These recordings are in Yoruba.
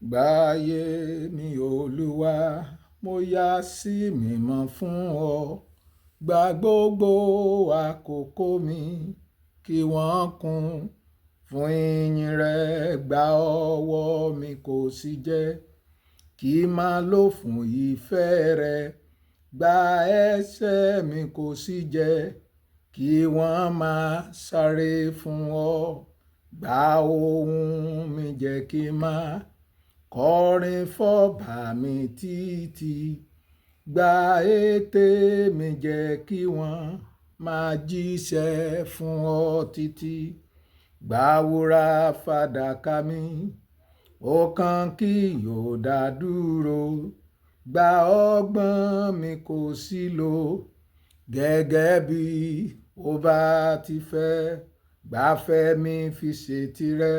Gbáyé mi Olúwa, mo yà sí mímọ́ fún ọ. Gba gbogbo àkókò mi, kí wọ́n kún fún ìyìn rẹ. Gba ọwọ́ mi kò sì jẹ́ kí n máa lò fún ìfẹ́ rẹ. Gba ẹsẹ̀ mi kò sì jẹ́ kí wọ́n máa sáré fún ọ. Gba ohùn mi jẹ́ kí n máa kọrin fọ́ba mi títí. Gba ètè mi jẹ́ kí wọ́n máa jíṣẹ́ fún ọ títí. Gba wúrà fàdákà mi, ọ̀kan kì yóò dá dúró. Gba ọgbọ́n mi kò sì lò gẹ́gẹ́ bí ó bá ti fẹ́. Gba fẹ́ mi fi ṣe tìrẹ,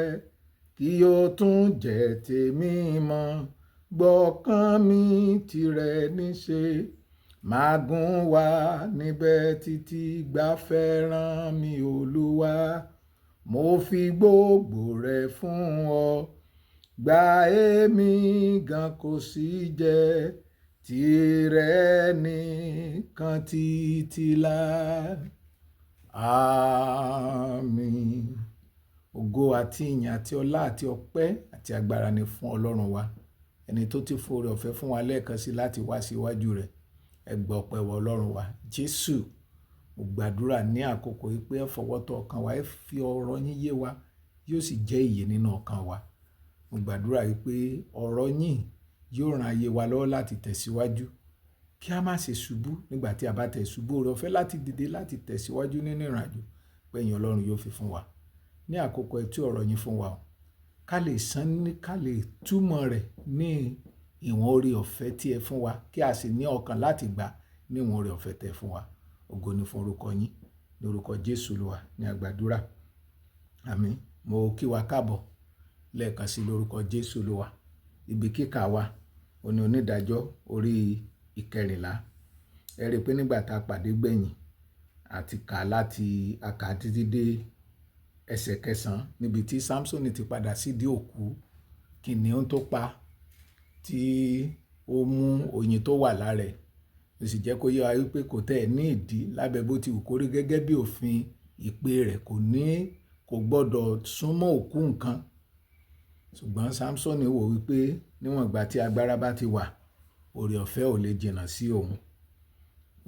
kí ó tún jẹ́ tèmi mọ́. Gbọ́kàn mi tìrẹ níṣe, máa gùn wá níbẹ̀ títí. Gba fẹ́ràn mi Olúwa, mo fi gbogbo rẹ̀ fún ọ. Gba èmi gan kò sì jẹ́ tìrẹ nìkan títí láé. Àmín. Ògo àti ìyìn àti ọlá àti ọpẹ́ àti agbára ni fún Ọlọ́run wa, ẹni tó ti fore ọ̀fẹ́ fún wa lẹ́ẹ̀kan sí láti wá sí iwájú rẹ̀. Ẹ gbọ́ ọpẹ́ wa Ọlọ́run wa. Jésù, mo gbàdúrà ní àkókò yìí pé ẹ fọwọ́ tọ́ ọkàn wa, ẹ fi ọ̀rọ̀ yín yé wa, yóò sì jẹ́ ìyè nínú ọkàn wa. Mo gbàdúrà yìí pé ọ̀rọ̀ yín yóò ran ayé wa lọ́wọ́ láti tẹ̀síwájú, kí a má ṣe ṣubú nígbà tí a bá tẹ̀ ṣubú. Oore ọ̀fẹ́ láti dìde láti tẹ̀síwájú nínú ìrìnàjò pé ẹ̀yin Ọlọ́run yóò fi fún wa. Ní àkókò ẹ tú ọ̀rọ̀ yín fún wa o, ká lè ká lè túmọ̀ rẹ̀ ní ìwọ̀n oore ọ̀fẹ́ tí ẹ fún wa, kí a sì ní ọkàn láti gbà ní ìwọ̀n oore ọ̀fẹ́ tẹ́ fún wa. Ògo ni fún orúkọ yín, ní orúkọ Jésù Olúwa ní àgbàdúrà. Àmín. Mo kí wa káàbọ̀ lẹ́ẹ̀kan sí lórúkọ Jésù Olúwa. Ibi kíkà wa òní onídàájọ́ orí ìkẹrìnlá. Ẹ rí i pé nígbà tá a pàdé gbẹ̀yìn àti kà láti àkà títí dé ẹsẹ̀ 9 níbi tí Sámsónì ti padà sídìí òkú kìnìún tó pa, tí ó mú oyin tó wà lára ẹ̀. Ó sì jẹ́ kó yé wa wípé kò tẹ́ ẹ̀ ní ìdí lábẹ́ bó ti wù kó rí gẹ́gẹ́ bí òfin ìpè rẹ̀, kò gbọ́dọ̀ súnmọ́ òkú nǹkan. Ṣùgbọ́n Sámsónì wò wípé níwọ̀n ìgbà tí agbára bá ti wà, oore ọ̀fẹ́ ò lè jìnnà sí òun.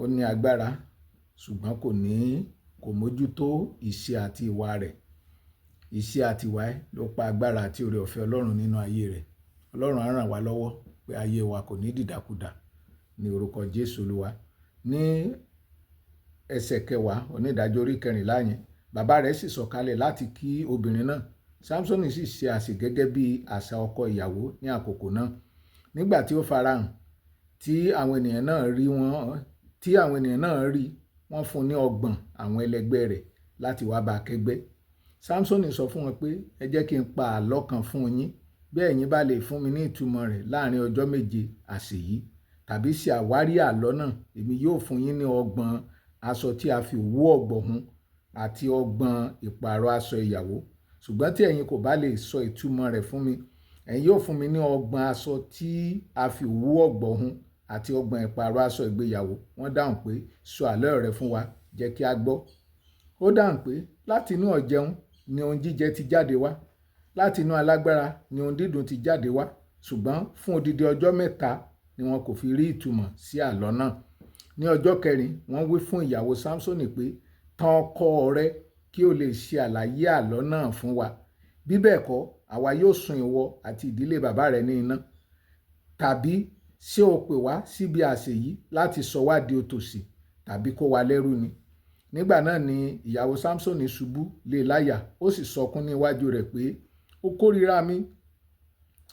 Ó ní agbára ṣùgbọ́n kò mójútó ìṣe àti ìwà rẹ̀. Ìṣe àti ìwà ẹ̀ ló pa agbára àti oore ọ̀fẹ́ Ọlọ́run nínú ayé rẹ̀. Ọlọ́run á ràn wá lọ́wọ́ pé ayé wa kò ní dìdàkudà ní orúkọ Jésù Olúwa. Ní ẹsẹ̀ 10 onídàájọ́ orí 14 yẹn, bàbá rẹ̀ sì sọ̀kalẹ̀ láti kí obìnrin náà. Sámsónì sì ṣe àsè gẹ́gẹ́ bí àṣà ọkọ ìyàwó ní àkókò náà. Nígbà tí ó farahàn, tí àwọn ènìyàn náà rí, wọ́n fún ní 30 àwọn ẹlẹgbẹ́ rẹ̀ láti wá bá kẹ́gbẹ́. Sámsónì sọ fún wọn pé, ẹ jẹ́ kí n pa àlọ́ kan fún yín. Bí ẹ̀yin bá lè fún mi ní ìtumọ̀ rẹ̀ láàrin ọjọ́ 7 àsè yìí, tàbí ṣe àwárí àlọ́ náà, èmi yóò fún yín ní 30 aṣọ tí a fi òwú ọ̀gbọ̀ hun àti 30 ìpààrọ̀ aṣọ ìyàwó. Ṣùgbọ́n tí ẹ̀yin kò bá lè sọ ìtumọ̀ rẹ̀ fún mi, ẹ̀yin yóò fún mi ní 30 aṣọ tí a fi òwú ọ̀gbọ̀ hun àti 30 ìpààrọ̀ aṣọ ìgbéyàwó. Wọ́n dáhùn pé, sọ àlọ́ rẹ fún wa, jẹ́ kí a gbọ́. Ó dáhùn pé, láti inú ọ̀jẹun ni ohun jíjẹ ti jáde wá, láti inú alágbára ni ohun dídùn ti jáde wá. Ṣùgbọ́n fún odidi ọjọ́ 3 ni wọn kò fi rí ìtumọ̀ sí àlọ́ náà. Ní ọjọ́ 4 wọ́n wí fún ìyàwó Sámsónì pé, tan ọkọ rẹ kí o lè ṣe àlàyé àlọ́ náà fún wa. Bí bẹ́ẹ̀ kọ́, àwa yóò sun ìwọ àti ìdílé bàbá rẹ ní iná. Tàbí ṣé o pè wá síbi àsè yìí láti sọ wá di òtòṣì tàbí kó wa lẹ́rú ni? Nígbà náà ni ìyàwó Sámsónì ṣubú lé láyà, ó sì sọkún níwájú rẹ̀ pé, ó kórìíra mi,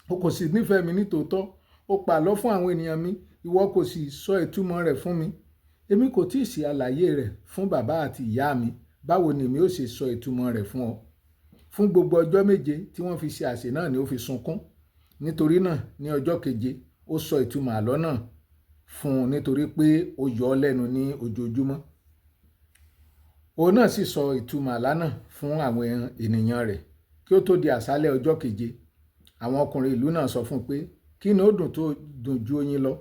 ó kò sì nífẹ̀ẹ́ mi nítòótọ́. Ó pa àlọ́ fún àwọn ènìyàn mi, ìwọ kò sì sọ ìtumọ̀ rẹ̀ fún mi. Èmi kò tí ì ṣe àlàyé rẹ̀ fún bàbá àti ìyá mi. Báwo ni èmi ó ṣe sọ ìtumọ̀ rẹ̀ fún ọ? Fún gbogbo ọjọ́ 7 tí wọ́n fi ṣe àsè náà ni ó fi sunkún. Nítorí náà ní ọjọ́ 7 ó sọ ìtumọ̀ àlọ́ náà fún un, nítorí pé ó yọ ọ́ lẹ́nu ní ojoojúmọ́. Òun náà sì sọ ìtumọ̀ àlá náà fún àwọn ènìyàn rẹ̀. Kí ó tó di àṣálẹ́ ọjọ́ 7, àwọn ọkùnrin ìlú náà sọ fún un pé kí ni ó dùn ju oyin lọ,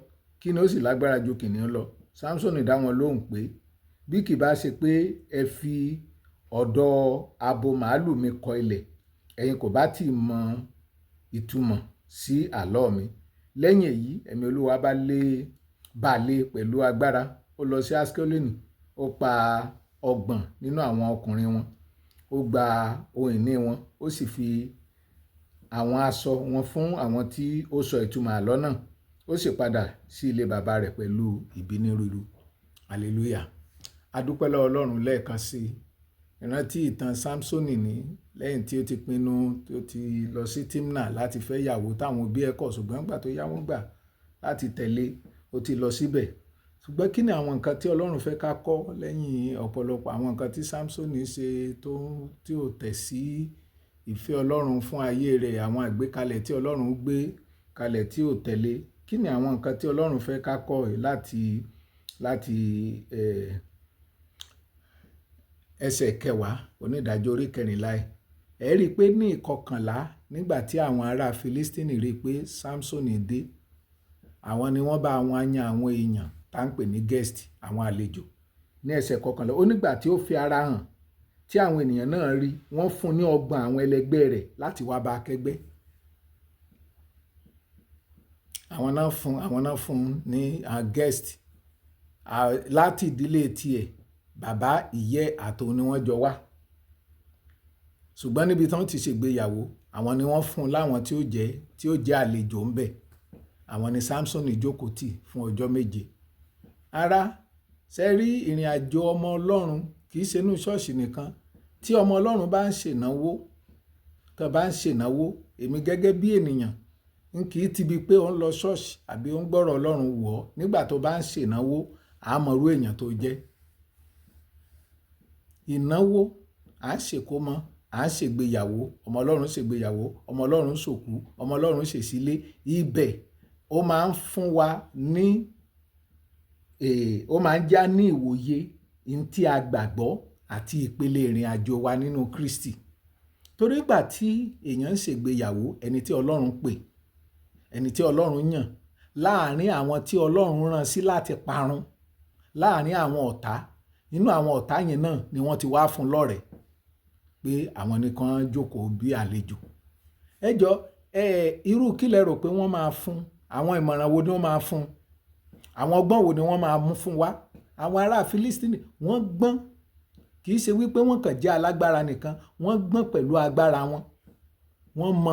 kí ni ó sì lágbára ju kìnìún lọ. Sámsónì dá wọn lóhùn pé bí kì bá ṣe pé ẹ fi ọ̀dọ̀ abo màálù mi kọ ilẹ̀, ẹ̀yin kò bá tí mọ ìtumọ̀ sí àlọ́ mi. Lẹ́yìn èyí ẹ̀mí Olúwa bá lé pẹ̀lú agbára. Ó lọ sí Aṣkeloni, ó pa 30 nínú àwọn ọkùnrin wọn, ó gba ohun ìní wọn, ó sì fi àwọn aṣọ wọn fún àwọn tí ó sọ ìtumọ̀ àlọ́ náà. Ó sì padà sí ilé bàbá rẹ̀ pẹ̀lú ìbínú rúru. Hallelujah. A dúpẹ́ lọ́wọ́ Ọlọ́run lẹ́ẹ̀kan sí ìrántí ìtàn Sámsónì ní lẹ́yìn tí ó ti pinnu tí ó ti lọ sí Tímnà láti fẹ́ ìyàwó táwọn òbí ẹ̀ kọ̀, ṣùgbọ́n nígbà tó yá wọ́n gbà láti tẹ̀lé, ó ti lọ síbẹ̀. Ṣùgbọ́n kí ni àwọn nǹkan tí Ọlọ́run fẹ́ ká kọ́ lẹ́yìn ọ̀pọ̀lọpọ̀ àwọn nǹkan tí Sámsónì ṣe tí ò tẹ̀ sí ìfẹ́ Ọlọ́run fún ayé rẹ̀, àwọn àgbékalẹ̀ tí Ọlọ́run gbé kalẹ̀ tí ò tẹ̀lé? Kí ni àwọn nǹkan tí Ọlọ́run fẹ́ ká kọ́ láti ẹsẹ̀ 10 onídàájọ́ orí 14? Ẹ rí i pé ní 11 nígbà tí àwọn ará Filistini rí i pé Sámsónì dé, àwọn ni wọ́n bá wọn yan àwọn èèyàn tá ń pè ní guest, àwọn àlejò. Ní ẹsẹ̀ 11 ó nígbà tí ó fi ara hàn tí àwọn ènìyàn náà rí, wọ́n fún ní 30 àwọn ẹlẹgbẹ́ rẹ̀ láti wá bá kẹ́gbẹ́. Àwọn náà fún ní guest láti ìdílé tiẹ̀, bàbá ìyẹ́ àtòun ni wọ́n jọ wá. Ṣùgbọ́n níbi tí wọ́n ti ṣègbéyàwó, àwọn ni wọ́n fún láwọn tí ó jẹ́ àlejò ń bẹ̀. Àwọn ni Sámsónì jókòó tì fún ọjọ́ 7. Ará, ṣé rí ìrìn àjò ọmọ Ọlọ́run kì í ṣe inú ṣọ́ọ̀ṣì nìkan. Tí ọmọ Ọlọ́run bá ń ṣènáwó, èmi gẹ́gẹ́ bí ènìyàn n kì í tibi pé ó ń lọ ṣọ́ọ̀ṣì àbí ó ń gbọ́rọ̀ Ọlọ́run wọ̀ ọ́. Nígbà tó bá ń ṣènáwó, àmọ̀rú èèyàn tó jẹ́. Ìnáwó, à ń ṣèkómọ, à ń ṣègbéyàwó, ọmọ Ọlọ́run ṣègbéyàwó, ọmọ Ọlọ́run ṣòkú, ọmọ Ọlọ́run ṣèṣílé. Ibẹ̀ ó máa ń fún wa ní ó máa ń já ní ìwòye tí a gbàgbọ́ àti ìpele ìrìn àjò wa nínú Kristi. Torí ìgbà tí èèyàn ń ṣègbéyàwó, ẹni tí Ọlọ́run pè, ẹni tí Ọlọ́run yàn láàrin àwọn tí Ọlọ́run rán sí láti parun, láàrin àwọn ọ̀tá, nínú àwọn ọ̀tá yẹn náà ni wọ́n ti wá fún lọ́rẹ̀ẹ́ pé àwọn nìkan jókòó bí àlejò. Ẹ jọ irú kí lẹ rò pé wọ́n máa fún? Àwọn ìmọ̀ràn wo ni wọ́n máa fún? Àwọn ọgbọ́n wo ni wọ́n máa mú fún wa? Àwọn ará Filistini wọ́n gbọ́n, kì í ṣe wípé wọ́n kàn jẹ́ alágbára nìkan, wọ́n gbọ́n pẹ̀lú agbára wọn. Wọ́n mọ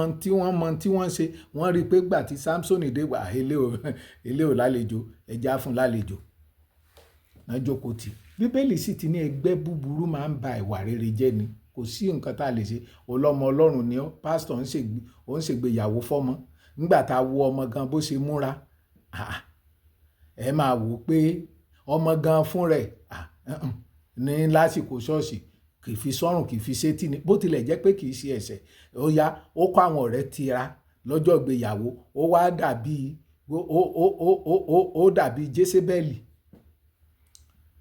tí wọ́n ṣe. Wọ́n rí i pé gbà tí Sámsónì dé wà, ilé ò lálejò, ẹja fún lálejò. Náà jókòó tì. Bíbélì sì ti ní ẹgbẹ́ búburú máa ń ba ìwà rere jẹ́ ni. Kò sí nǹkan tá a lè ṣe. Ọlọ́mọ Ọlọ́run ni ọ́, pásítọ̀ ń ṣègbéyàwó fọ́mọ. Nígbà tá a wo ọmọ gan bó ṣe múra, ẹ máa wò pé ọmọ gan fún rẹ̀ ní lásìkò ṣọ́ọ̀ṣì kì í fi sọ́rùn, kì í fi sétí ni. Bó tilẹ̀ jẹ́ pé kì í ṣe ẹ̀ṣẹ̀. Ó kó àwọn ọ̀rẹ́ tira lọ́jọ́ ìgbéyàwó, ó wá dàbí Jésébẹ́lì.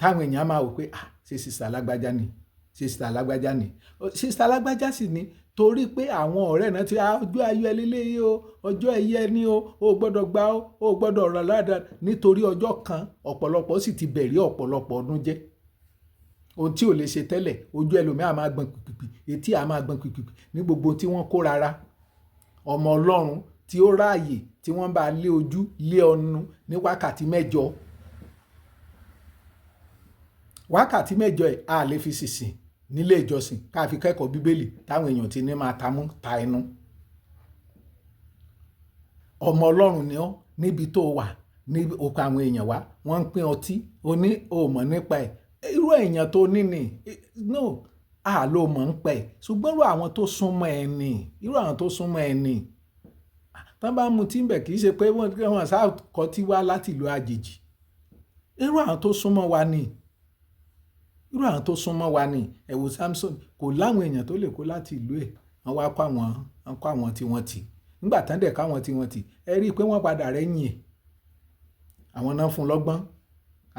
Táwọn èèyàn máa wò pé ṣé sista lágbájá ni, sista lágbájá ni. Sista lágbájá sì ni, torí pé àwọn ọ̀rẹ́ náà ti ọjọ́ ayọ̀ eléyìí o, ọjọ́ ẹ̀yẹ ni o gbọ́dọ̀ gbà o gbọ́dọ̀ rà ládàá. Nítorí ọjọ́ kan ọ̀pọ̀lọpọ̀ sì ti bẹ̀rẹ̀ ọ̀pọ̀lọpọ̀ ọdún jẹ́. Ohun tí ò lè ṣe tẹ́lẹ̀, ojú ẹlòmíà máa gbọ̀n pìpìpì, etí á máa gbọ̀n pìpìpì ní gbogbo tí wọ́n kó rárá. Ọmọ Ọlọ́run tí ó ráàyè tí wọ́n bá lé ojú lé ọnu ní wákàtí 7. Wákàtí 7 ẹ̀ a lè fi sìsìn nílé ìjọsìn ká fi kẹ́kọ̀ọ́ Bíbélì táwọn èèyàn ti ní máa ta ẹnu. Ọmọ Ọlọ́run ni ọ́ níbi tó wà, ní oko àwọn èèyàn wá, wọ́n ń pín ọtí, o mọ̀ nípa ẹ̀. Irú èèyàn tó ní ni, ló mọ̀ ń pẹ̀. Ṣùgbọ́n irú àwọn tó súnmọ́ ẹ ni, tán bá mu tí ń bẹ̀ kì í ṣe pé wọ́n sá kọ́ tí wá láti ìlú àjèjì. Irú àwọn tó súnmọ́ wa ni. Ẹ wo Samson, kò láwọn èèyàn tó lè kó láti ìlú ẹ̀. Wọ́n wá kó àwọn tí wọ́n tì. Nígbà tán dẹ̀ káwọn tí wọ́n tì, ẹ rí i pé wọ́n padà rẹ́yìn ẹ̀. Àwọn náà fún lọ́gbọ́n.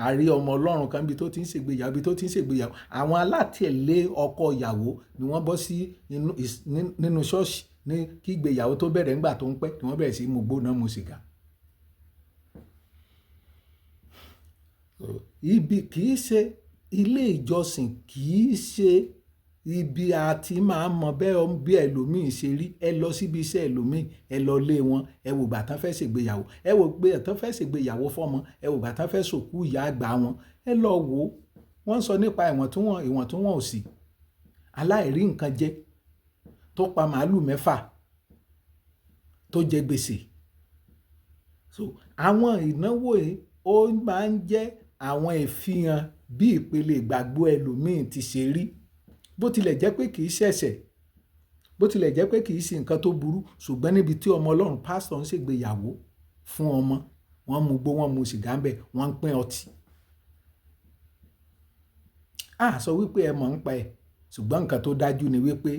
Àrí ọmọ Ọlọ́run kan bí tó ti ń ṣègbéyàwó. Àwọn alátẹ̀lé ọkọ ìyàwó ni wọ́n bọ́ sí nínú ṣọ́ọ̀ṣì ní kí ìgbéyàwó tó bẹ̀rẹ̀ ńgbà tó ń pẹ́ ni wọ́n bẹ̀rẹ̀ sí mu gbóná mu sìgá. Ibi kìí ṣe ilé ìjọsìn, kìí ṣe ibi àti máa mọ bẹ́ẹ̀ bí ẹlòmíì ṣe rí. Ẹ lọ síbi iṣẹ́ ẹlòmíì, ẹ lọ lé wọn, ẹ wò ìgbà tán fẹ́ ṣègbéyàwó, ẹ wò ìgbà tán fẹ́ ṣègbéyàwó fọ́mọ, ẹ wò ìgbà tán fẹ́ sòkú ìyá àgbà wọn, ẹ lọ wò ó. Wọ́n sọ nípa ìwọ̀ntúnwọ̀nsì, aláìrí nǹkan jẹ tó pa màálù 6 tó jẹ gbèsè. So àwọn ìnáwó yìí ó máa ń jẹ́ àwọn ìfihàn bí ìpele ìgbàgbọ́ ẹlòmíì ti ṣe rí. Bó tilẹ̀ jẹ́ pé kìí ṣẹ̀ṣẹ̀, bó tilẹ̀ jẹ́ pé kìí ṣe nǹkan tó burú, ṣùgbọ́n níbi tí ọmọ Ọlọ́run pásítọ̀ ń ṣègbéyàwó fún ọmọ, wọ́n mu gbó, wọ́n mu sìgá ń bẹ̀, wọ́n ń pín ọtí. A sọ wípé ẹ mọ̀ ń pa ẹ̀, ṣùgbọ́n nǹkan tó dájú ni wípé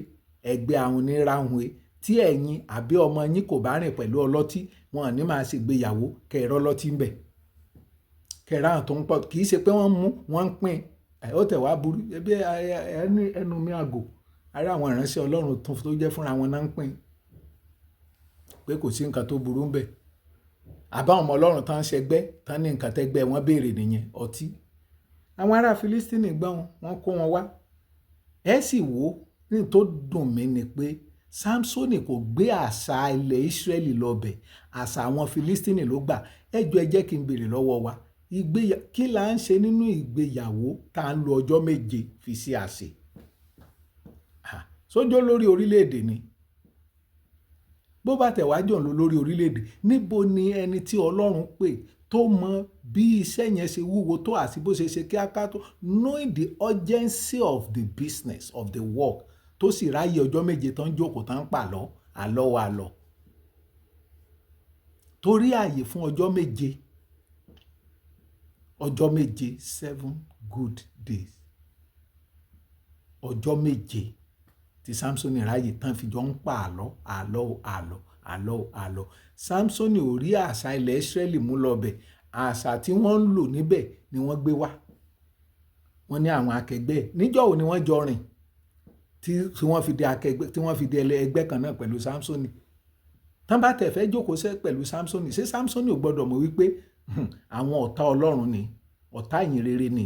ẹgbẹ́ àwọn oníràhùn tí ẹ̀yin àbí ọmọ yín kò bá rìn pẹ̀lú ọlọ́tí, wọn ò ní máa ṣègbéyàwó kẹrọ ọlọ́tí ń bẹ̀. Kẹrọ àwọn tó ń pọ̀, kìí ṣe pé wọ́n mú, wọ́n ń pín. Ó tẹ̀ wá burú, ẹbí ẹnu mi àgò, ara àwọn ìránṣẹ́ Ọlọ́run tó jẹ́ fúnra wọn náà ń pín. Pé kò sí nǹkan tó burú ń bẹ̀. Àbá ọmọ Ọlọ́run tán ṣẹgbẹ́, tán ní nǹkan tẹ́gbẹ́ wọn béèrè nìyẹn, ọtí. Àwọn ará Fílístínì gbọ́n wọ́n kó wọn wá. Ẹ sì wò ó, ní tó dùn mí ni pé Sámsónì kò gbé àṣà ilẹ̀ Ísírẹ́lì lọ bẹ̀, àṣà àwọn Fílístínì ló gbà. Ẹ jẹ́ kí n béèrè lọ́wọ́ wa, kí la ń ṣe nínú ìgbéyàwó tá ń lo ọjọ́ 7 fi ṣe àsè? Sójó lórí orílẹ̀-èdè ni? Bó bá tẹ̀ wá jọ̀ lórí orílẹ̀-èdè, níbo ni ẹni tí Ọlọ́run pè tó mọ bí iṣẹ́ yẹn ṣe wúwo tó àti bó ṣe kíákà tó, knowing the urgency of the business of the work, tó sì ráyè ọjọ́ 7 tán jókòó tán pàlọ́ àlọ́. Torí ààyè fún ọjọ́ 7, ọjọ́ 7, 7 good days. Ọjọ́ 7 tí Sámsónì ráyè tán fi jọ ń pa àlọ́. Sámsónì ò rí àṣà ilẹ̀ Ísírẹ́lì mú lọ bẹ̀. Àṣà tí wọ́n ń lò níbẹ̀ ni wọ́n gbé wá. Wọ́n ní àwọn akẹgbẹ́, níjọ́ wo ni wọ́n jọ rìn tí wọ́n fi di akẹgbẹ́, tí wọ́n fi di ẹgbẹ́ kan náà pẹ̀lú Sámsónì. Tán bá tẹ̀ fẹ́ jókòó pẹ̀lú Sámsónì, ṣé Sámsónì ò gbọ́dọ̀ mọ̀ wípé àwọn ọ̀tá Ọlọ́run ni, ọ̀tá ìyìnrere ni,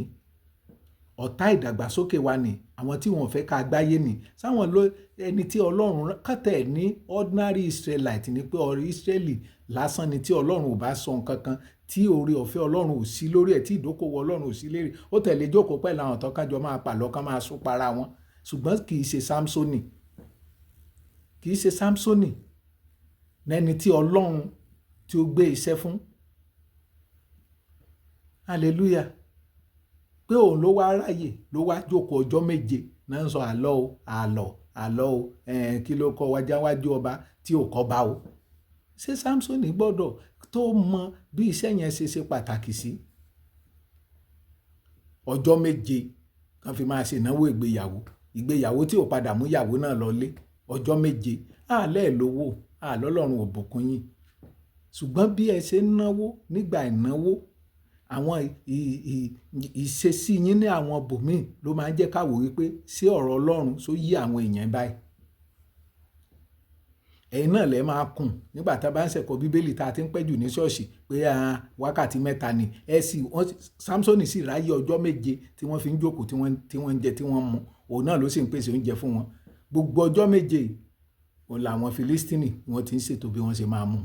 ọ̀tá ìdàgbàsókè wa ni, àwọn tí wọ́n fẹ́ ká gbáyé ni. Sáwọn ẹni tí Ọlọ́run kàtẹ́ ní ordinary Israelite ni pé ọ̀rọ̀ Ísírẹ́lì lásán ni tí Ọlọ́run ò bá sọ nǹkan kan, tí oore ọ̀fẹ́ Ọlọ́run ò sí lórí ẹ̀, tí ìdókòwò Ọlọ́run ò sí lérí. Ó tẹ̀lé jókòó pẹ̀lú àwọn tó kájọ máa pàlọ́ kán máa sún para wọn. Ṣùgbọ́n kìí ṣe Sámsónì. Kìí ṣe Sámsónì lẹ́ni tí Ọlọ́run tí ó gbé iṣẹ́ fún. Hallelujah. Pé òun ló wá ráyè, ló wá jókòó ọjọ́ 7 náà ń sọ àlọ́ o, kí ló kọ wájú ọba tí ò kọ́ bá o. Ṣé Sámsónì gbọ́dọ̀ tó mọ bí iṣẹ́ yẹn ṣe pàtàkì sí? Ọjọ́ 7 kan fi máa ṣe ìnáwó ìgbéyàwó tí ò padà mú ìyàwó náà lọlé. Ọjọ́ 7, àlẹ́ lówó, àlọ́lọ́run ò bùkún yín. Ṣùgbọ́n bí ẹ ṣe ń náwó nígbà ìnáwó, àwọn ìṣesí yín ní àwọn bòmíì ló máa ń jẹ́ ká wò wípé ṣé ọ̀rọ̀ Ọlọ́run só yí àwọn èèyàn báyìí. Ẹ̀yin náà lẹ máa kùn nígbà tá a bá ń ṣẹ̀kọ́ Bíbélì tá a ti ń pẹ́ jù ní ṣọ́ọ̀ṣì pé wákàtí 3 ni. Sámsónì sì ráyè ọjọ́ 7 tí wọ́n fi ń jókòó, tí wọ́n ń jẹ, tí wọ́n ń mu. Òun náà ló sì ń pèsè oúnjẹ fún wọn. Gbogbo ọjọ́ 7 òun làwọn Fílístínì wọ́n ti ń ṣètò bí wọ́n ṣe máa mú.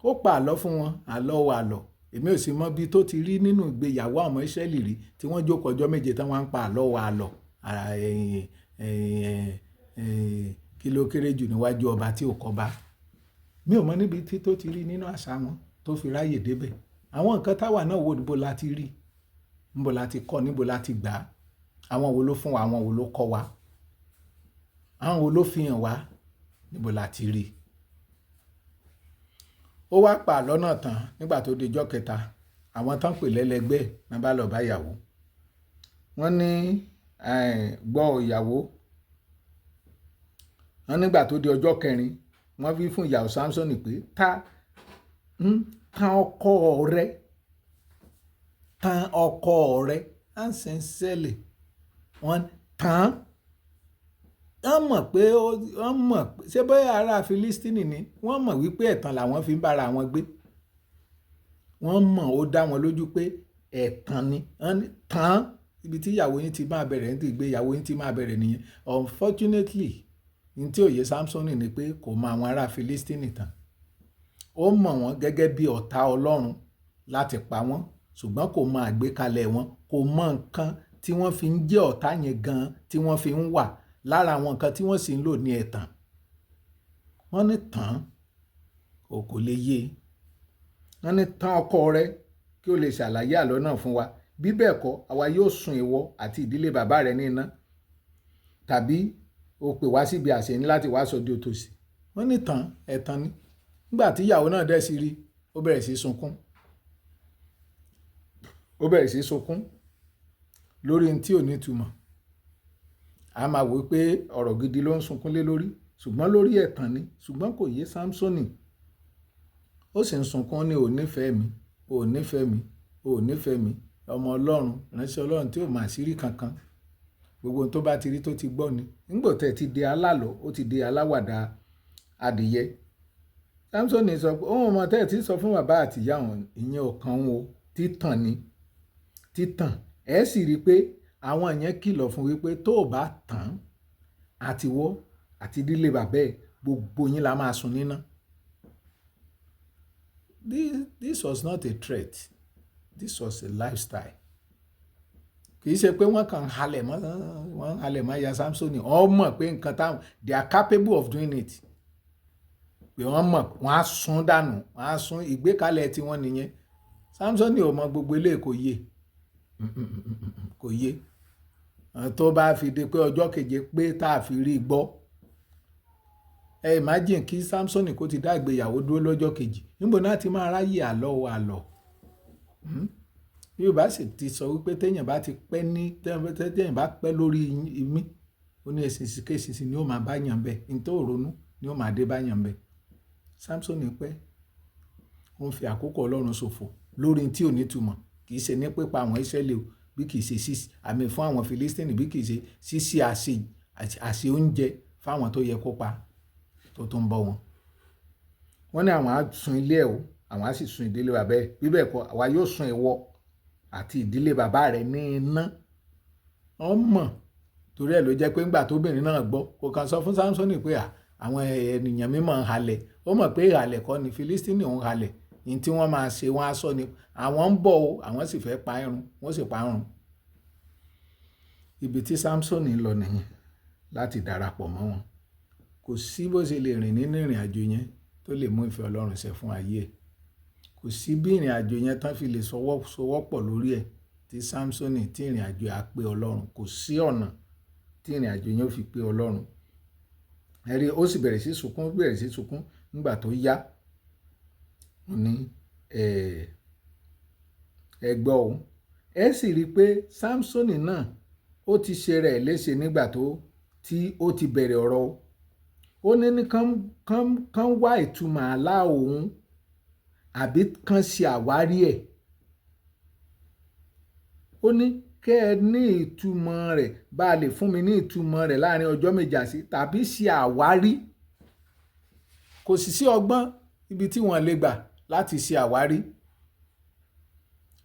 Ó pa àlọ́ fún wọn, àlọ́. Èmi ò sì mọ bí tó ti rí nínú ìgbéyàwó àwọn ọmọ Ísírẹ́lì rí tí wọ́n jókòó ọjọ́ 7 tán wọ́n ń pa àlọ́. Kí ló kéré jù níwájú ọba tí ò kọ́ba? Mi ò mọ níbi tí tó ti rí nínú àṣà wọn tó fi ráyè débẹ̀. Àwọn nǹkan táwa náà wò níbo la ti rí, níbo la ti kọ́, níbo la ti gbà. Àwọn wo ló fún wa, àwọn wo ló kọ́ wa, àwọn wo ló fi hàn wá, níbo la ti rí. Ó wá pa àlọ́ náà tán nígbà tó di ọjọ́ 3. Àwọn tán pè lẹ́lẹgbẹ́ náà bá lọ bá ìyàwó. Wọ́n ní gbọ́ ìyàwó. Wọ́n nígbà tó di ọjọ́ 4, wọ́n wí fún ìyàwó Sámsónì pé tan ọkọ rẹ, and sincerely wọ́n tan wọ́n mọ̀ pé ṣé bóyá ará Fílístínì ni wọ́n mọ̀ wípé ẹ̀tàn làwọn fi ń bára wọn gbé. Wọ́n mọ̀, ó dá wọn lójú pé ẹ̀tàn ni. Tán ibi tí ìyàwó yín ti máa bẹ̀rẹ̀, ní ti ìgbéyàwó yín ti máa bẹ̀rẹ̀ nìyẹn. Unfortunately, ní tí òye Sámsónì ni pé kò mọ àwọn ará Fílístínì tán. Ó mọ̀ wọ́n gẹ́gẹ́ bí ọ̀tá Ọlọ́run láti pa wọ́n, ṣùgbọ́n kò mọ àgbékalẹ̀ wọn, kò mọ nǹkan tí wọ́n fi ń jẹ́ ọ̀tá yẹn gan, tí wọ́n fi ń wà. Lára àwọn nǹkan tí wọ́n sì ń lò ní ẹ̀tàn. Wọ́n ní tán kò lè yé. Wọ́n ní tán ọkọ rẹ kí o lè ṣàlàyé àlọ́ náà fún wa. Bí bẹ́ẹ̀ kọ́, àwa yóò sun ìwọ àti ìdílé bàbá rẹ ní iná. Tàbí o pè wá síbi àsè ní láti wá sọ di òtòṣì. Wọ́n ní tán, ẹ̀tàn ni. Nígbà tí ìyàwó náà dẹ̀ sí rí, ó bẹ̀rẹ̀ sí sunkún. Ó bẹ̀rẹ̀ sí sunkún lórí ohun tí ò ní ìtumọ̀. A máa wò pé ọ̀rọ̀ gidi ló ń sunkún lé lórí, ṣùgbọ́n lórí ẹ̀tàn ni. Ṣùgbọ́n kò yé Sámsónì. Ó sì ń sunkún ní ò nífẹ̀ẹ́ mi, ò nífẹ̀ẹ́ mi, ò nífẹ̀ẹ́ mi. Ọmọ Ọlọ́run, ìránṣẹ́ Ọlọ́run tí ò mà àṣírí kankan. Gbogbo ohun tó bá ti rí tó ti gbọ́ ni. Nígbà tẹ̀ ti di alálọ̀, ó ti di aláwàdà adìyẹ. Sámsónì sọ pé òun ọmọ tẹ́ ti sọ fún bàbá àti ìyá wọn, ìyẹn ọ̀kan wọn o, títàn ni. Títàn. Ẹ sì rí i pé àwọn yẹn kìlọ̀ fún wípé tó o bá tàn àtiwọ́ àti ìdílé bàbá ẹ̀, gbogbo yín la máa sun níná. This was not a threat. This was a lifestyle. Kì í ṣe pé wọ́n kàn halẹ̀ mọ́ ya Sámsónì. Wọ́n mọ̀ pé nǹkan táwọn, they are capable of doing it. Pé wọ́n mọ̀, wọ́n á sun dànù, wọ́n á sun ìgbékalẹ̀ tí wọ́n nìyẹn. Sámsónì ò mọ gbogbo eléyìí, kò yé. Kò yé. Tó bá fi di pé ọjọ́ keje pé tá a fi rí gbọ́. Imagine kí Sámsónì kó ti dá ìgbéyàwó dúró lọ́jọ́ kejì. Níbo náà ti máa ráyè àlọ́. Yorùbá sì ti sọ wípé téèyàn bá pẹ́ lórí imí, ó ní èsìsì kéṣìṣì ni ó máa bá yàn bẹ́ẹ̀. Ní tó ronú ni ó máa dé bá yàn bẹ́ẹ̀. Sámsónì pẹ́. Ó ń fi àkókò Ọlọ́run ṣòfò lórí tí ò ní túmọ̀. Kì í ṣe ní pípa àwọn Ísírẹ́lì o, bí kì í ṣe àmì fún àwọn Fílístínì, bí kì í ṣe ṣíṣí àṣẹ oúnjẹ fáwọn tó yẹ kó pa tó ń bọ́ wọn. Wọ́n ní àwọn á sun ilé ẹ̀ o, àwọn á sì sun ìdílé bàbá ẹ̀. Bí bẹ́ẹ̀ kọ́, àwa yóò sun ìwọ àti ìdílé bàbá rẹ̀ ní iná. Wọ́n mọ̀, torí ẹ̀ ló jẹ́ pé ńgbà tóbìnrin náà gbọ́, kò kàn sọ fún Sámsónì pé àwọn ènìyàn mímọ́ ń halẹ̀. Ó mọ̀ pé ìhàlẹ̀ kọ́ ni Fílístínì ń halẹ̀. Ní tí wọ́n máa ṣe, wọ́n á sọ ni àwọn ń bọ̀ o, àwọn sì fẹ́ pa irun, wọ́n sì pa irun. Ibi tí Sámsónì lọ nìyẹn láti darapọ̀ mọ́ wọn. Kò sí bó ṣe lè rìn nínú ìrìn àjò yẹn tó lè mú ìfẹ́ Ọlọ́run ṣẹ fún ayé ẹ̀. Kò sí bí ìrìn àjò yẹn tán fi lè sowọ́pọ̀ lórí ẹ̀ tí Sámsónì tí ìrìn àjò á pé Ọlọ́run. Kò sí ọ̀nà tí ìrìn àjò yẹn ó fi pé Ọlọ́run. Ẹ rí, ó sì bẹ̀rẹ̀ sí sunkún nígbà tó yá. Ó ní ẹgbọ́ òun. Ẹ sì rí i pé Sámsónì náà ó ti ṣe rẹ̀ léṣe nígbà tí ó ti bẹ̀rẹ̀ ọ̀rọ̀. Ó ní kán wá ìtumọ̀ àlá òun àbí kán ṣe àwárí ẹ̀. Ó ní kẹ́ ẹ ní ìtumọ̀ rẹ̀, bá a lè fún mi ní ìtumọ̀ rẹ̀ láàrin ọjọ́ méjì àsí, tàbí ṣe àwárí. Kò sì sí ọgbọ́n ibi tí wọ́n lè gbà láti ṣe àwárí.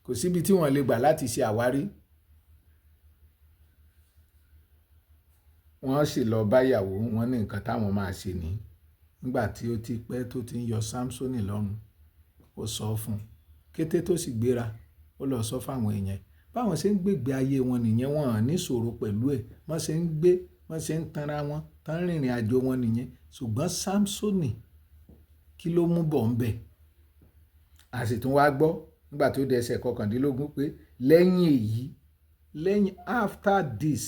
Kò síbi tí wọ́n lè gbà láti ṣe àwárí. Wọ́n sì lọ bá ìyàwó, wọ́n ní nǹkan táwọn máa ṣe ní. Nígbà tí ó ti pẹ́ tó ti ń yọ Sámsónì lọ́rùn, ó sọ fún un. Kété tó sì gbéra, ó lọ sọ fáwọn èèyàn. Báwọn ṣe ń gbègbè ayé wọn nìyẹn, wọn ò ní ìṣòro pẹ̀lú ẹ̀. Wọ́n ṣe ń tanra wọn, tán rìnrìn àjò wọn nìyẹn. Ṣùgbọ́n Sámsónì, kí ló mú bọ̀ ń bẹ̀? A sì tún wá gbọ́ nígbà tó di ẹsẹ̀ 19 pé lẹ́yìn after this,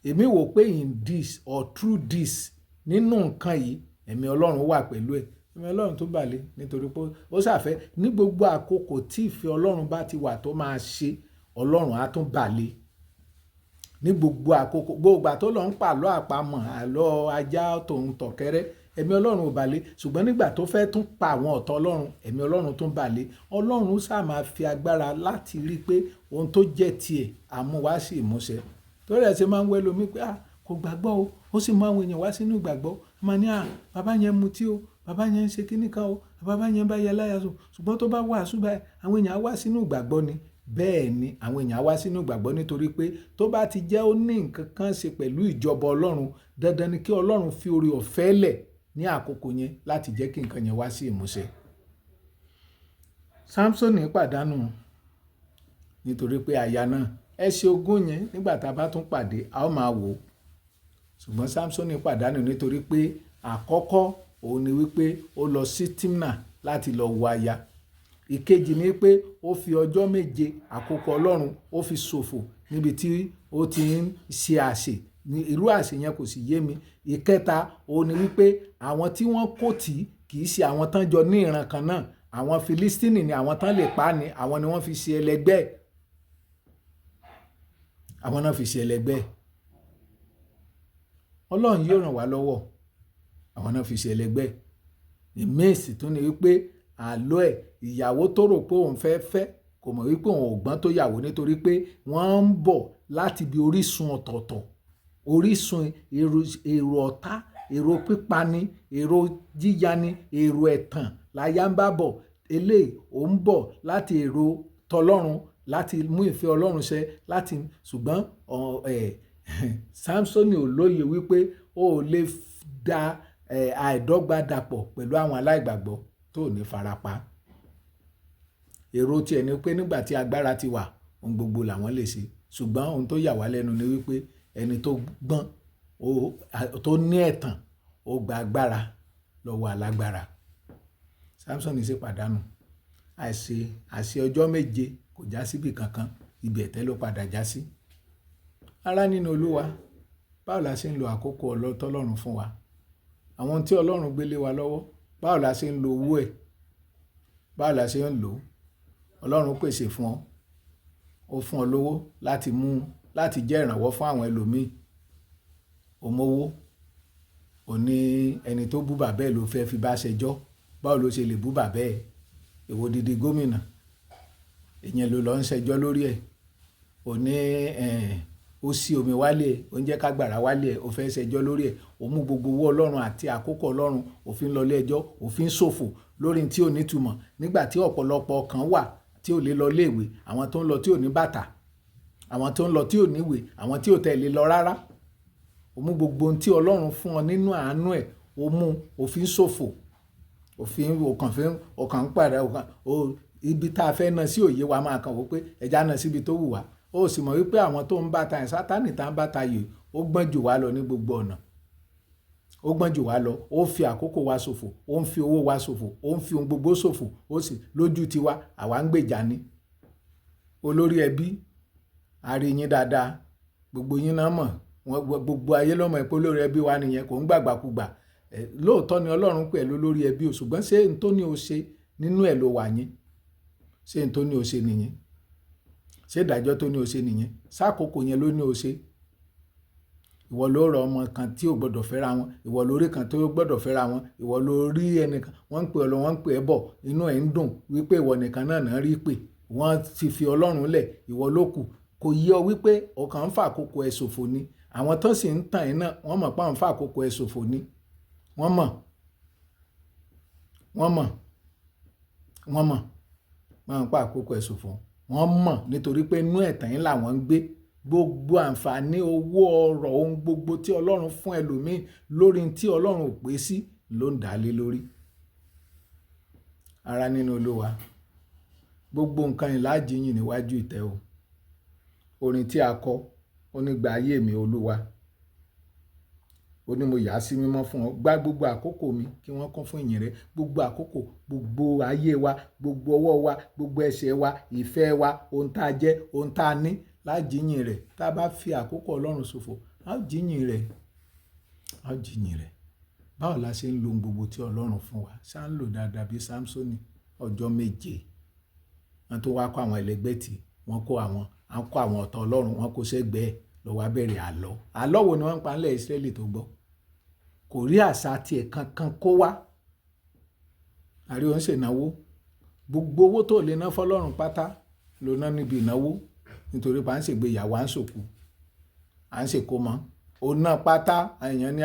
èmi wò pé in this or through this, nínú nǹkan yìí, ẹ̀mí Ọlọ́run wà pẹ̀lú ẹ̀. Ẹ̀mí Ọlọ́run tó bà lé, nítorí pé ó ṣàfẹ́ ní gbogbo àkókò tí ìfẹ́ Ọlọ́run bá ti wà tó máa ṣe, Ọlọ́run á tún bà lé. Ní gbogbo àkókò, gbogbo àtó lọ ń pàlọ́ àpamọ̀, àlọ́ ajá tòun tọ̀kẹ́rẹ́, ẹ̀mí Ọlọ́run ò bà lé. Ṣùgbọ́n nígbà tó fẹ́ tún pa àwọn ọ̀tá Ọlọ́run, ẹ̀mí Ọlọ́run tún bà lé. Ọlọ́run sáà máa fi agbára láti rí pé ohun tó jẹ́ tiẹ̀ àmúwá sí ìmúṣẹ. Torí ẹ̀ ṣe máa ń wẹ́ lómi pé kò gbàgbọ́ o, ó sì mú àwọn èèyàn wá sínú ìgbàgbọ́. A máa ní bàbá yẹn mutí o, bàbá yẹn ń ṣe kíní kan o, bàbá yẹn bá yẹ láyà sùn, ṣùgbọ́n tó bá wàásù báyìí àwọn èèyàn á wá sínú ìgbàgbọ́ ni. Bẹ́ẹ̀ ni àwọn èèyàn á wá sínú ìgbàgbọ́ nítorí pé tó bá ti jẹ́ ó ní nǹkan kan ṣe pẹ̀lú ìjọba Ọlọ́run, dandan ni kí Ọlọ́run fi oore ọ̀fẹ́ lẹ̀ ní àkókò yẹn láti jẹ́ kí nǹkan yẹn wá sí ìmúṣẹ. Sámsónì pàdánù nítorí pé aya náà. Ẹsẹ̀ ogún yẹn nígbà tá a bá tún pàdé a ó máa wò ó. Ṣùgbọ́n Sámsónì pàdánù nítorí pé àkọ́kọ́ òun ni wípé ó lọ sí Tímnà láti lọ wo aya. Ìkejì ni pé ó fi ọjọ́ 7 àkókò Ọlọ́run ó fi ṣòfò níbi tí ó ti ń ṣe àsè. Irú àsè yẹn kò sì yé mi. Ìkẹta òun ni wípé àwọn tí wọ́n kò tí kì í ṣe àwọn tán jọ ní ìran kan náà. Àwọn Filistini ni àwọn tán lè pa ni, àwọn ni wọ́n fi ṣe ẹlẹgbẹ́. Àwọn náà fi ṣe ẹlẹgbẹ́. Ọlọ́run yóò ràn wá lọ́wọ́. Àwọn náà fi ṣe ẹlẹgbẹ́. Ìmíìsì tún ni wípé àlọ́ ẹ̀ ìyàwó tó rò pé òun fẹ́ kò mọ̀ wípé òun ò gbọ́n tó yàwó nítorí pé wọ́n ń bọ̀ láti ibi orísun ọ̀tọ̀ọ̀tọ̀. Orísun èrò ọ̀tá, èrò pípani, èrò jíjani, èrò ẹ̀tàn láyà ń bá bọ̀. Eléyìí ó ń bọ̀ láti èrò tọlọ́run láti mú ìfẹ́ Ọlọ́run ṣẹ ṣùgbọ́n Sámsónì ò lóye wípé ó lè da àìdọ́gba dàpọ̀ pẹ̀lú àwọn aláìgbàgbọ́ tó ní farapa. Èrò tiẹ̀ ni pé nígbà tí agbára ti wà ohun gbogbo làwọn lè ṣe. Ṣùgbọ́n ohun tó yà wá lẹ́nu ni wípé ẹni tó gbọ́n tó ní ẹ̀tàn ó gba agbára lọ́wọ́ alágbára. Sámsónì sì pàdánù. Àṣẹ ọjọ́ 7 kò já síbì kankan, ibi ẹ̀tẹ́ ló padà já sí. Ará nínú Olúwa, báwo la ṣe ń lo àkókò tọ́lọ́run fún wa? Àwọn tí Ọlọ́run gbé lé wa lọ́wọ́, báwo la ṣe ń lo owó ẹ̀? Báwo la ṣe ń lò ó? Ọlọ́run pèsè fún ọ. Ó fún ọ lówó láti jẹ́ ìrànwọ́ fún àwọn ẹlòmíì. O mówó. O ní ẹni tó bú bàbá ẹ̀ ló fẹ́ fi bá ṣẹjọ́. Báwo ló ṣe lè bú bàbá ẹ̀? Èwo dídí gómìnà. Ìyẹn ló lọ ń ṣẹjọ́ lórí ẹ̀. O ní ó sí omi wálé ẹ̀, ó ń jẹ́ kágbàrá wálé ẹ̀, ó fẹ́ ṣẹjọ́ lórí ẹ̀. O mú gbogbo owó Ọlọ́run àti àkókò Ọlọ́run, òfin lọ ilé ẹjọ́, òfin ṣòfò lórí tí ò ní túmọ̀. Nígbà tí ọ̀pọ̀lọpọ̀ kan wà tí ò lè lọ léèwé, àwọn tó ń lọ tí ò ní bàtà, àwọn tó ń lọ tí ò níwèé, àwọn tí ò tẹ̀lé lọ rárá. O mú gbogbo ohun tí Ọlọ́run fún ọ nínú àánú ẹ̀, o mú òfin ṣòfò. Ọkàn ń pàdé ibi tá a fẹ́ náà sí òye wa máa kàn wò pé ẹja náà síbi tó wù wá. Ó sì mọ̀ wípé àwọn tó ń bá ta ẹ̀ Sátánì tá ń bá ta yìí ó gbọ́n jù wá lọ ní gbogbo ọ̀nà. Ó gbọ́n jù wá lọ. Ó fi àkókò wa ṣòfò, ó ń fi owó wa ṣòfò, ó ń fi ohun gbogbo ṣòfò. Ó sì lójú tiwa àwa ń gbèjà ni. Olórí ẹbí, a rí yín dáadáa, gbogbo yín náà mọ̀, gbogbo ayé ló mọ̀ pé olórí ẹbí wa nìyẹn, kò ń gbàgbàkúgbà. Lóòótọ́ ni Ọlọ́run pẹ̀lú olórí ẹbí o, ṣùgbọ́n ṣé n tó ní o ṣe nínú ẹ̀ ló wà yín? Ṣé n tó ní o ṣe nìyẹn? Ṣé ìdájọ́ tó ní o ṣe nìyẹn? Sákòókò yẹn ló ní o ṣe? Ìwọ ló rọ ọmọ kan tí ò gbọdọ̀ fẹ́ra wọn, ìwọ lórí kan tó gbọdọ̀ fẹ́ra wọn, ìwọ ló rí ẹnìkan, wọ́n ń pè ọ lọ, wọ́n ń pè ẹ bọ̀, inú ẹ̀ ń dùn wípé ìwọ nìkan náà rí pé wọ́n ti fi Ọlọ́run lẹ̀, ìwọ ló kù. Kò yé ọ wípé ọkàn ń fa àkókò ẹ ṣòfò ni. Àwọn tó sì ń tàn ẹ́ náà wọ́n mọ̀ pé àwọn ń fa àkókò ẹ ṣòfò ni. Wọ́n mọ̀. Wọ́n ń pa àkókò ẹ ṣòfò. Wọ́n mọ̀ nítorí pé inú ẹ̀tàn yín làwọn ń gbé. Gbogbo àǹfààní owó ọrọ̀ ohun gbogbo tí Ọlọ́run fún ẹlòmíì lórí tí Ọlọ́run ò pè sí ló ń dá lé lórí. Ará nínú Olúwa, gbogbo nǹkan ìlàjìyìn níwájú ìtẹ́ o. Orin tí a kọ, ó ní gba ayé mi Olúwa. Ó ní mo yà á sí mímọ́ fún ọ. Gbá gbogbo àkókò mi kí wọ́n kún fún ìyìn rẹ. Gbogbo àkókò, gbogbo ayé wa, gbogbo ọwọ́ wa, gbogbo ẹsẹ̀ wa, ìfẹ́ wa, ohun tá a jẹ́, ohun tá a ní lájìyìn rẹ̀. Tá a bá fi àkókò Ọlọ́run ṣòfò, a ó jìyìn rẹ̀. A ó jìyìn rẹ̀. Báwo la ṣe ń lo ohun gbogbo tí Ọlọ́run fún wa? Ṣá ń lò dáadáa bí Sámsónì ọjọ́ 7. Wọ́n tó wá kó àwọn ẹlẹgbẹ́ tí wọ́n kó àwọn ọ̀tá Ọlọ́run, wọ́n kó sẹ́gbẹ̀ẹ́ lọ wá bẹ̀rẹ̀ àlọ́. Àlọ́ wo ni wọ́n ń pa nílẹ̀ Ísírẹ́lì tó gbọ́? Kò rí àṣà tiẹ̀ kankan kó wá. Àrí òun ṣe ìnáwó. Gbogbo owó tó lè ná fọ́lọ́run pátá ló ná níbi ìnáwó. Nítorí pé à ń ṣègbéyàwó, à ń ṣòkú, à ń ṣèkómọ, òun náà pátá èèyàn ní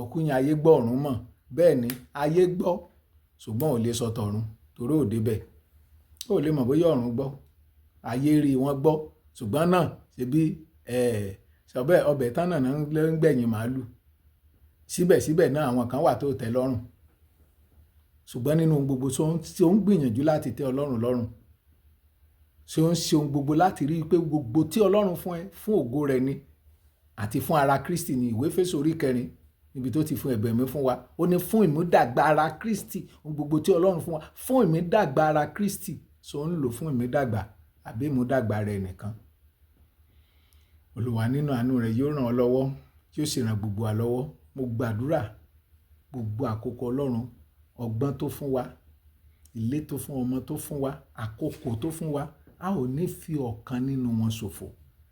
òkú yẹn ayé gbọ́ ọ̀run mọ̀. Bẹ́ẹ̀ ni ayé gbọ́ ṣùgbọ́n ò lè sọ tọ̀run torí ò débẹ̀. Ó lè mọ̀ bóyá ọ̀run gbọ́, ayé rí wọ́n gbọ́ ṣùgbọ́n náà ṣebí ọbẹ̀ tán náà ń gbẹ̀yìn màálù. Síbẹ̀síbẹ̀ náà àwọn kan wà tó tẹ́ lọ́rùn. Ṣùgbọ́n nínú ohun gbogbo tí ó ń gbìyànjú láti tẹ́ Ọlọ́run lọ́rùn. Ṣé ó ń ṣe ohun gbogbo láti rí i pé gbogbo tí Ọlọ́run fún ẹ fún ògo rẹ̀ ni àti fún ara Kristi ni. Ìwé Éfésù orí 4 níbi tó ti fún ẹ̀bẹ̀mí fún wa. Ó ní fún ìmúdàgbà ara Kristi. Ohun gbogbo tí Ọlọ́run fún wa fún ìmúdàgbà ara Kristi. Ṣé ó ń lò fún ìmúdàgbà àbí ìmúdàgbà rẹ̀ nìkan? Olúwa nínú àánú rẹ̀ yóò ràn ọ́ lọ́wọ́, yóò sì ràn gbogbo wa lọ́wọ́. Mo gbàdúrà gbogbo àkókò Ọlọ́run, ọgbọ́n tó fún wa, ilé tó fún ọmọ tó fún wa, àkókò tó fún wa, a ò ní fi ọ̀kan nínú wọn ṣòfò.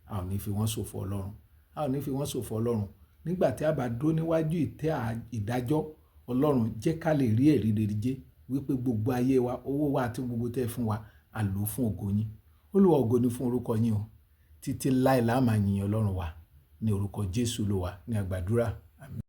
A ò ní fi wọ́n ṣòfò Ọlọ́run. A ò ní fi wọ́n ṣòfò Ọlọ́run. Nígbà tí a bá dúró níwájú ìtẹ́ ìdájọ́ Ọlọ́run, jẹ́ ká lè rí ẹ̀rí rere jẹ́ wípé gbogbo ayé wa, owó wa àti gbogbo tẹ́ fún wa, a lò fún ògo yín. Olúwa ògo ni fún orúkọ yín o. Títí láé la máa yìn Ọlọ́run wa. Ní orúkọ Jésù ló wà ní àgbàdúrà. Àmín.